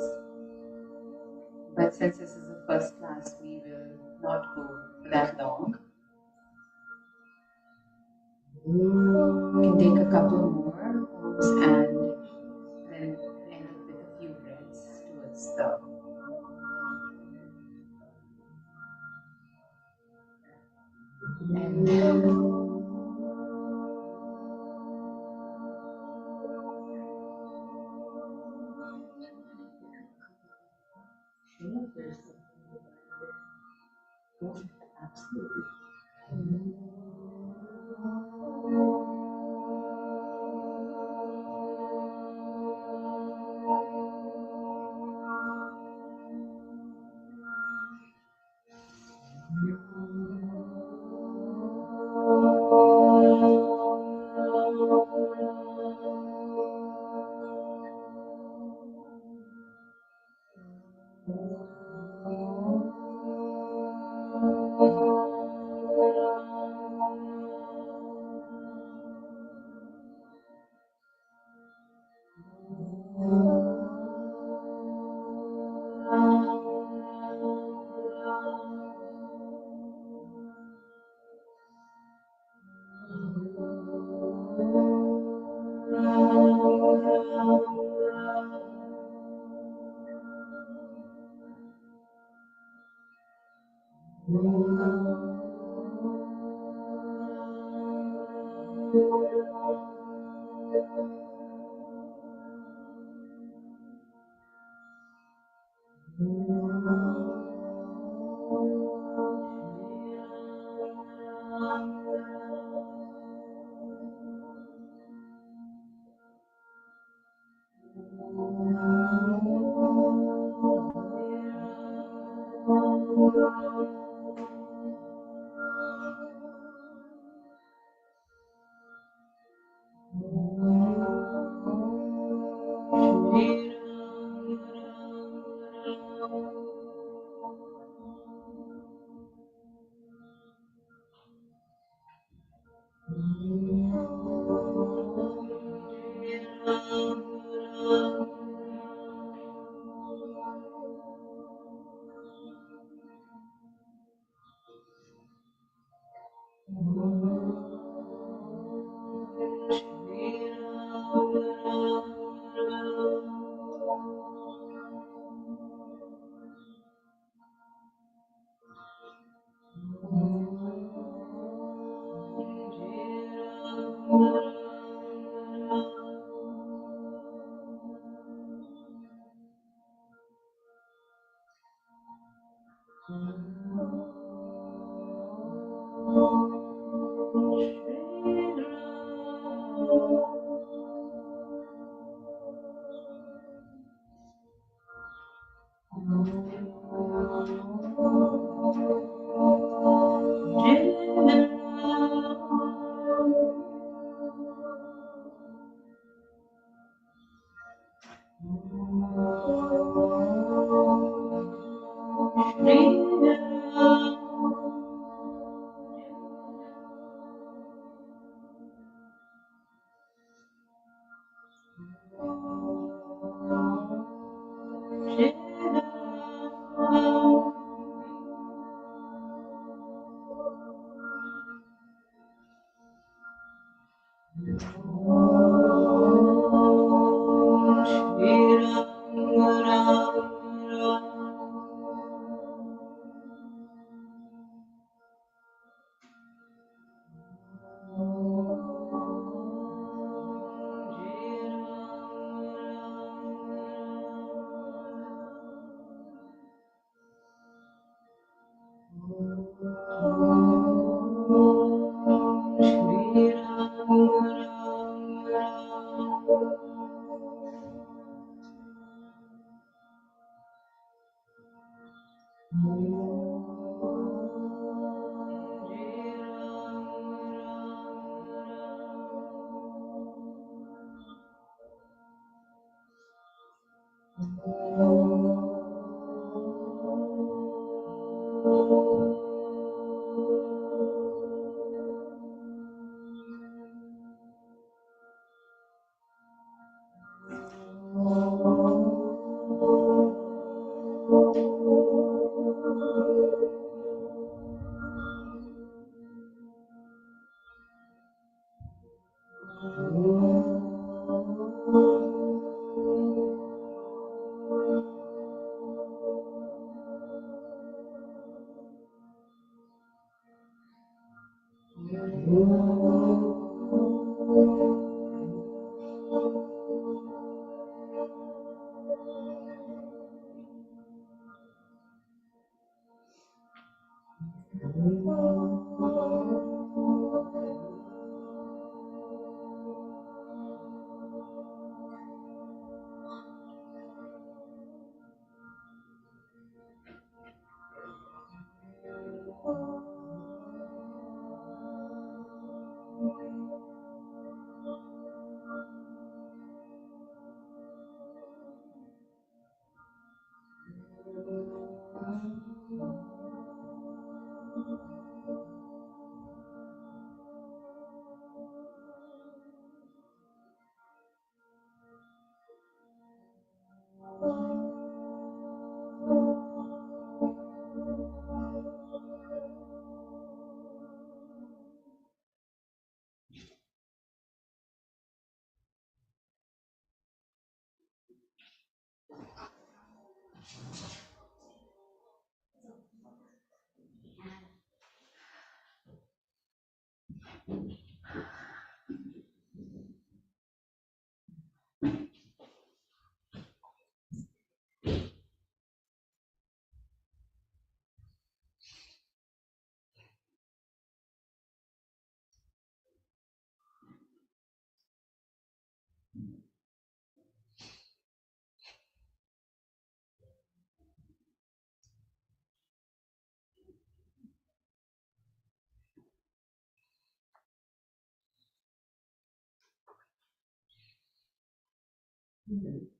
but since this is the first class, we will not go that long. You can take a couple more Oms and then end up with a few breaths towards the end. Absolutely.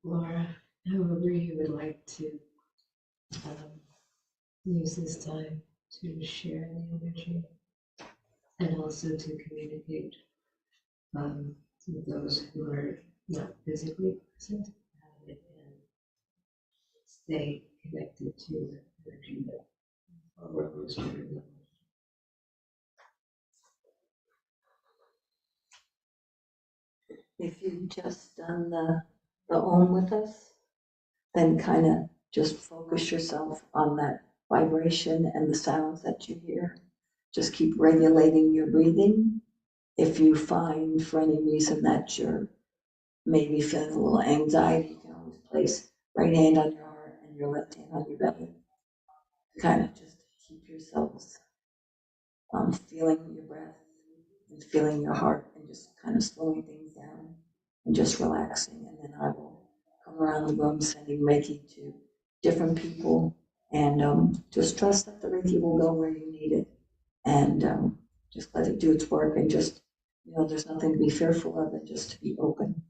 Laura, however you would like to use this time to share the energy and also to communicate with those who are not physically present and stay connected to the energy that our rose trigger. If you've just done the Om with us, then kind of just focus yourself on that vibration and the sounds that you hear. Just keep regulating your breathing. If you find for any reason that you're maybe feeling a little anxiety, you can always place right hand on your heart and your left hand on your belly. kind of just keep yourselves feeling your breath and feeling your heart and just kind of slowing things down and just relaxing. And then I will come around the room sending Reiki to different people and just trust that the Reiki will go where you need it and just let it do its work and just, there's nothing to be fearful of and just to be open.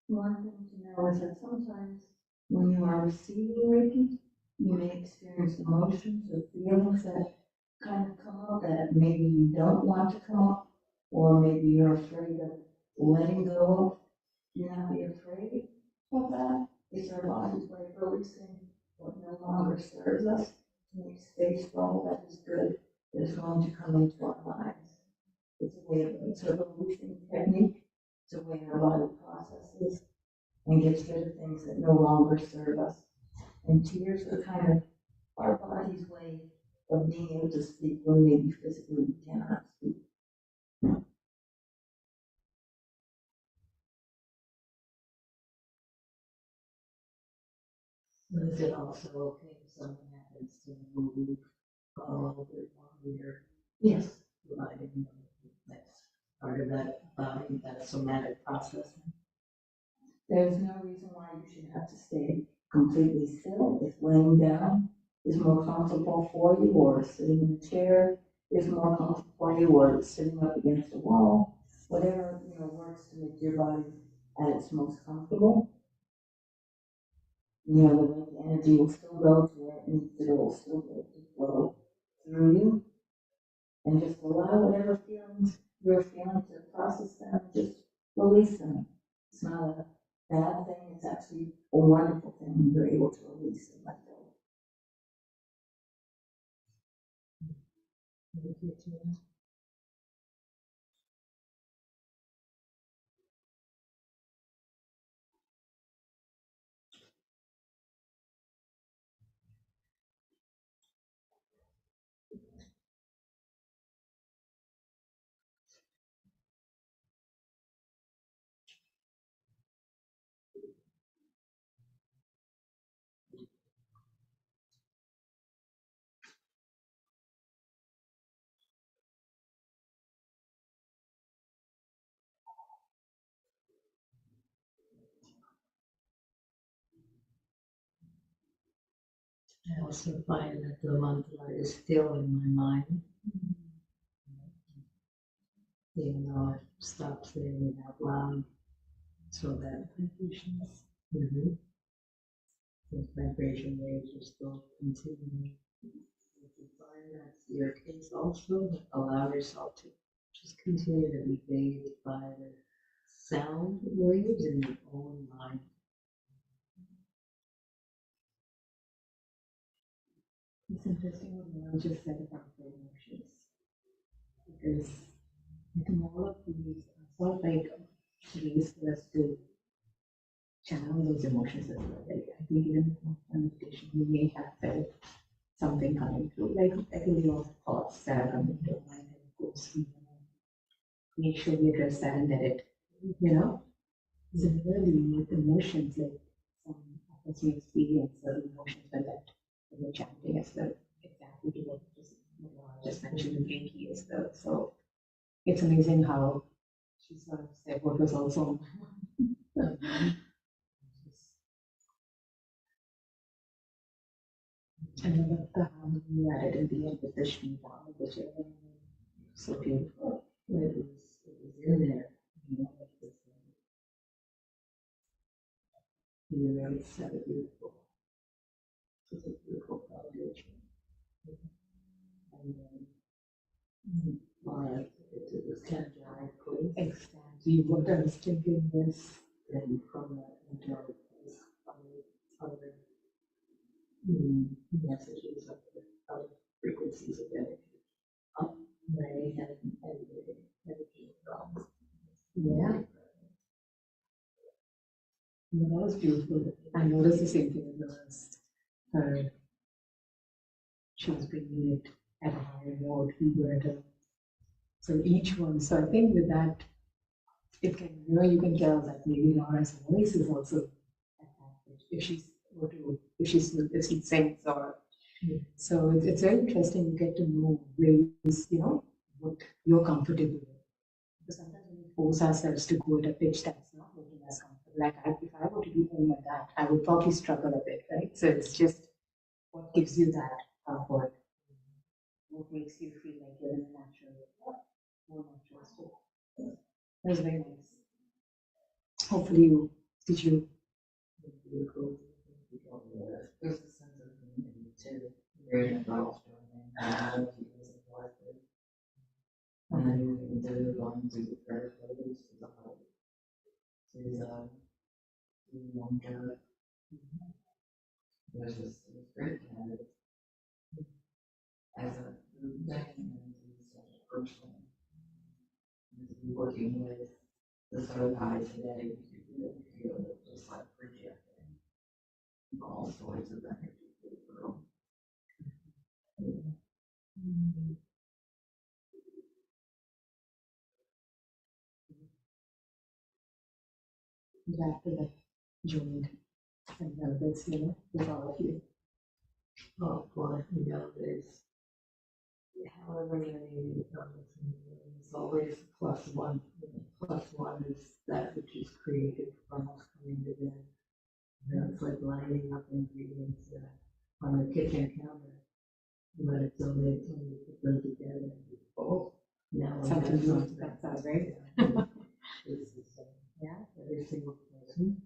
One thing to know is that sometimes when you are receiving Reiki, you may experience emotions or feelings that kind of come up that maybe you don't want to come up, or maybe you're afraid of letting go. Do not be afraid of that. It's our body's way of releasing what no longer serves us to make space for all that is good that is going to come into our lives. It's a way of, it's a releasing technique. It's a way our body processes and gets rid of things that no longer serve us. And tears are kind of our body's way of being able to speak when maybe physically we cannot speak. Is it also okay if something happens to move all the longer? Yes, Providing that's part of that body, that somatic processing. there's no reason why you should have to stay completely still. If laying down is more comfortable for you, or sitting in a chair is more comfortable for you, or sitting up against a wall, whatever, works to make your body at its most comfortable. The way the energy will still go to where it needs to go, will still go to flow through you. And just allow whatever feelings you're feeling to process them, just release them. It's not a bad thing, it's actually a wonderful thing when you're able to release and let go. Thank you, Tina. I also find that the mantra is still in my mind, even though I stop saying it out loud, so that vibrations, the vibration waves are still continuing. If you find that's your case also, allow yourself to just continue to be bathed by the sound waves in your own mind. It's interesting what Mel just said about the emotions, because I think all of these are sort of like ways for us to channel those emotions as well. Like I think even in meditation, we may have felt something coming through. Like I think we all have thoughts that are coming to our mind, and of course, make sure we address that and let it, you know. Similarly, with emotions, like some of us may experience certain emotions when that when we're chanting as well, exactly to what I just mentioned in Reiki as well. So it's amazing how she sort of said what was also on my mind. And I love the harmony you added in the end with the Shiva, which is so beautiful. It was in there, you know, like this. You know, it's so beautiful. It's a beautiful foundation. And then, it was kind of directly. Exactly. What I was thinking is, then from that internal place, other messages of other frequencies of energy. Up, right, and everything from. Yeah. No, that was beautiful. I noticed the same thing as last. She was bringing it at a higher note, we were at a, so each one. So I think with that, it can, you know, you can tell that maybe Laura's voice is also at that pitch. If she sings or so it's very interesting. You get to know ways, you know, what you're comfortable with. Because sometimes when we force ourselves to go at a pitch that's not making us comfortable, like if I were to do all like that, I would probably struggle a bit, right? So it's just what gives you that comfort, what makes you feel like you're in a natural, more natural state. That was very nice. Hopefully you, did you? There's a sense of community too. You're involved and then you can do going through the prayer photos to the heart. To wonder. There's this great candidate as a document such a person and to be working with the third eye today, you feel just like projecting all sorts of energy to the room. Back to the joined and this, you know, with all of you. Oh boy, you know, there's however many it's always plus one. Plus one is that which is created from us coming together. You know, it's like lining up ingredients on the kitchen counter, but it's only until you put them together. Oh, now something new to that side, right? Yeah, every single person.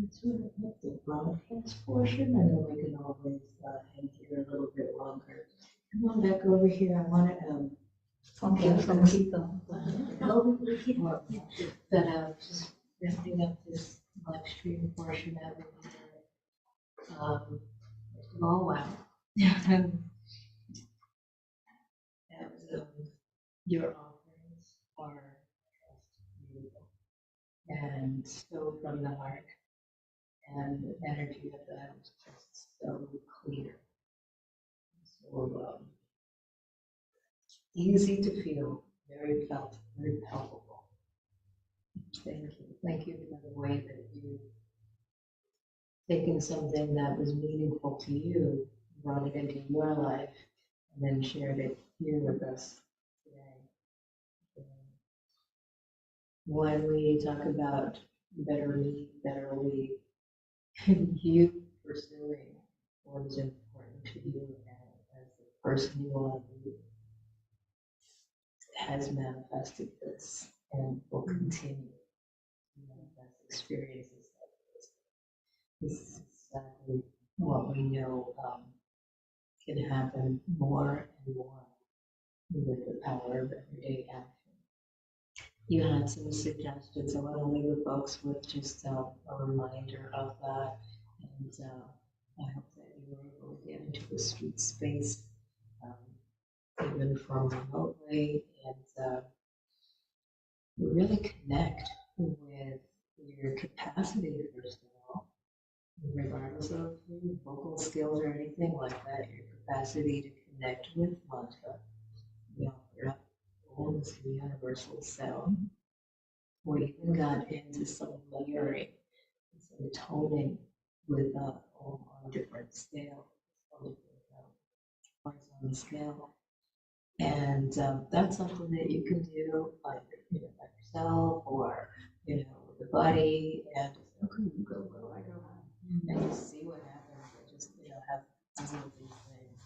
It's sort of like the broadcast portion, and then we can always hang here a little bit longer. Come on back over here. I want to Okay, so keep them. But just wrapping up this live stream portion of it. Oh wow. As your offerings are beautiful and so from the heart, and the energy of that is just so clear, so easy to feel, very felt, very palpable. Thank you for the way that you taken something that was meaningful to you, brought it into your life, and then shared it here with us today. When we talk about better me, better we, you pursuing what is important to you as the person you want to be has manifested this and will continue to manifest experiences like this. This is exactly what we know can happen more and more with the power of everyday action. You had some suggestions. I want to leave the folks with just a reminder of that. And I hope that you were able to get into a sweet space, even from remotely, and really connect with your capacity, first of all, regardless of your vocal skills or anything like that, your capacity to connect with mantra. We offered up Om as the universal sound. We even got into some layering, some toning with Om on different scales, on different horizontal scale. And that's something that you can do, like, by yourself or, with the buddy, and just, okay, you go, I go, and just see what happens, and just, have fun with these things.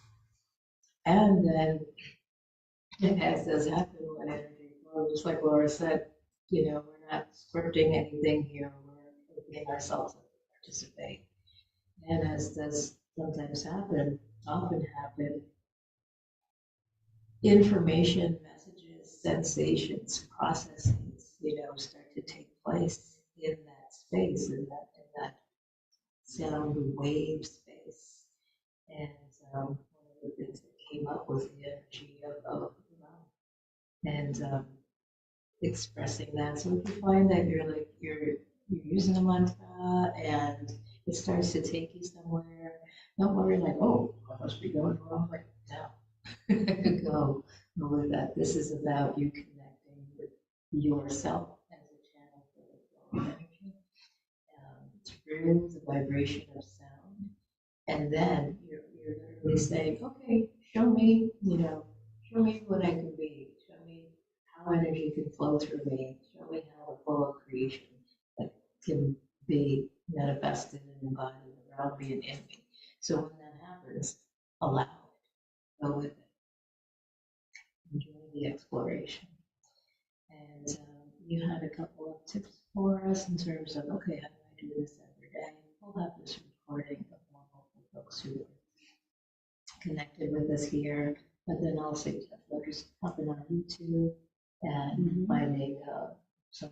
And then, as does happen when energy flows, just like Laura said, we're not scripting anything here, we're opening ourselves up to participate. And as does sometimes happen, often happen, information, messages, sensations, processes, start to take place in that space, in that sound wave space. And one of the things that came up was the energy of love and expressing that. So if you find that you're using a mantra and it starts to take you somewhere, don't worry like, oh, I must be going wrong. Like, no. Go with that. This is about you connecting with yourself as a channel for the flow of energy through the vibration of sound. And then you're literally saying, okay, show me, show me what I can be. Show me how energy can flow through me. Show me how the flow of creation that can be manifested and embodied around me and in me. So when that happens, allow it. Go with it. Enjoy the exploration. And you had a couple of tips for us in terms of, okay, how do I do this every day? We'll have this recording of for folks who are connected with us here, but then also just popping on YouTube and finding some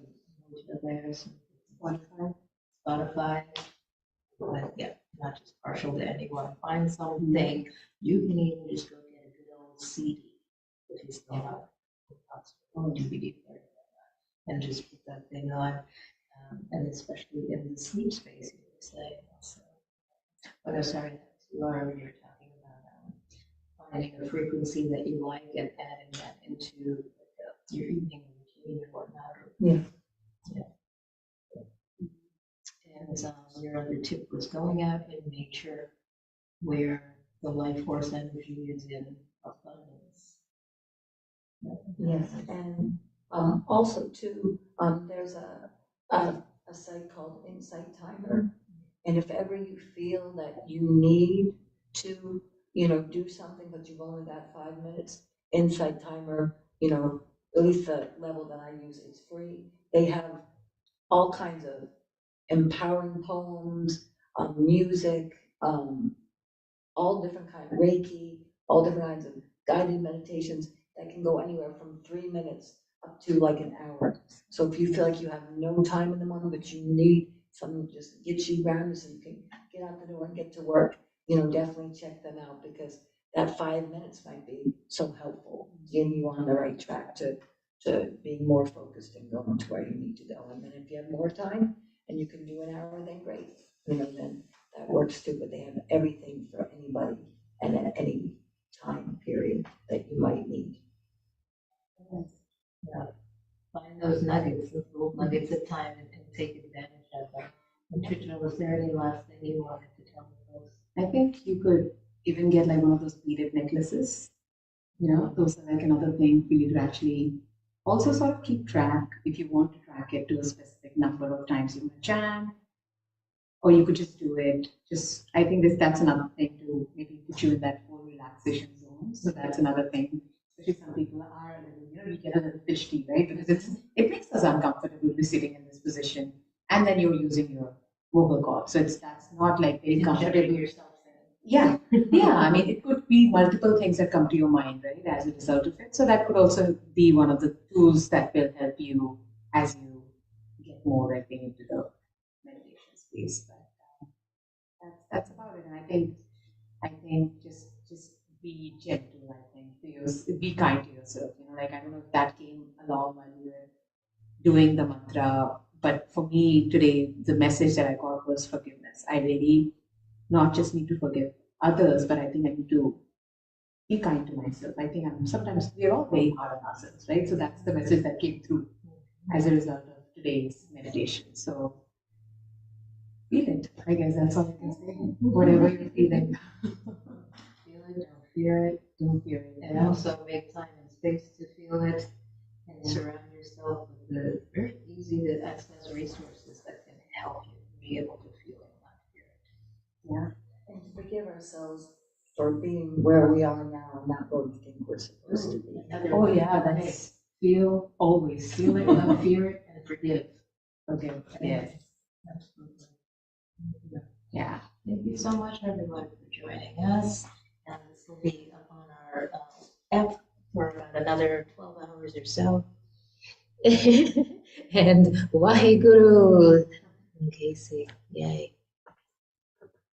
there, some Spotify, but yeah, not just partial to anyone. Find something. You can even just go get a good old CD if you still have on DVD player and just put that thing on, and especially in the sleep space, you were saying also. But I'm sorry, Laura, when you were talking about finding a frequency that you like and adding that into your evening routine or whatnot. Yeah. And your other tip was going out in nature where the life force energy is in abundance. Yes, and also too, there's a site called Insight Timer, and if ever you feel that you need to, do something, but you've only got 5 minutes, Insight Timer, at least the level that I use, it's free. They have all kinds of empowering poems, music, all different kinds of Reiki, all different kinds of guided meditations that can go anywhere from 3 minutes up to like an hour. So if you feel like you have no time in the morning, but you need something to just get you grounded so you can get out the door and get to work, definitely check them out, because that 5 minutes might be so helpful, getting you on the right track to being more focused and going to where you need to go. And then if you have more time and you can do an hour, then great, then that works too. But they have everything for anybody and at any time period that you might need. Yeah. Find those nuggets, those little nuggets of time, and take advantage of them. And Trisha, was there any last thing you wanted to tell the folks? I think you could even get like one of those beaded necklaces. Those are like another thing for you to actually also sort of keep track, if you want to track it to a specific number of times you want to chant, or you could just do it. I think that's another thing to maybe put you in that full relaxation zone. So that's another thing. Especially some people are a little, we get a little fidgety, right? Because it makes us uncomfortable to be sitting in this position, and then you're using your vocal cord. So that's not like very comfortable. Yourself. Yeah, yeah. I mean, it could be multiple things that come to your mind, right, as a result of it. So that could also be one of the tools that will help you as you get more, I think, into the meditation space. But that's about it. And I think just be gentle. I think be kind to yourself. Like, I don't know if that came along while you were doing the mantra, but for me today, the message that I got was forgiveness. I really not just need to forgive others, but I think I need to be kind to myself. I think sometimes we're all very hard on ourselves, right? So that's the message that came through as a result of today's meditation. So feel it. I guess that's all I can say. Whatever you're feeling. Feel it, don't fear it, Don't fear it. and also make time and space to feel it, and surround yourself with the very easy to access resources that can help you be able to feel it, not fear it. And to forgive ourselves for being where we are now and not where we think we're supposed to be. Oh yeah, that's feel always. Feel it, don't fear it, and forgive. Okay. Yes. Absolutely. Yeah. Thank you so much, everyone, for joining us. And this will be up on our app for about another 12 hours or so. And Waheguru. Okay, see. Yay.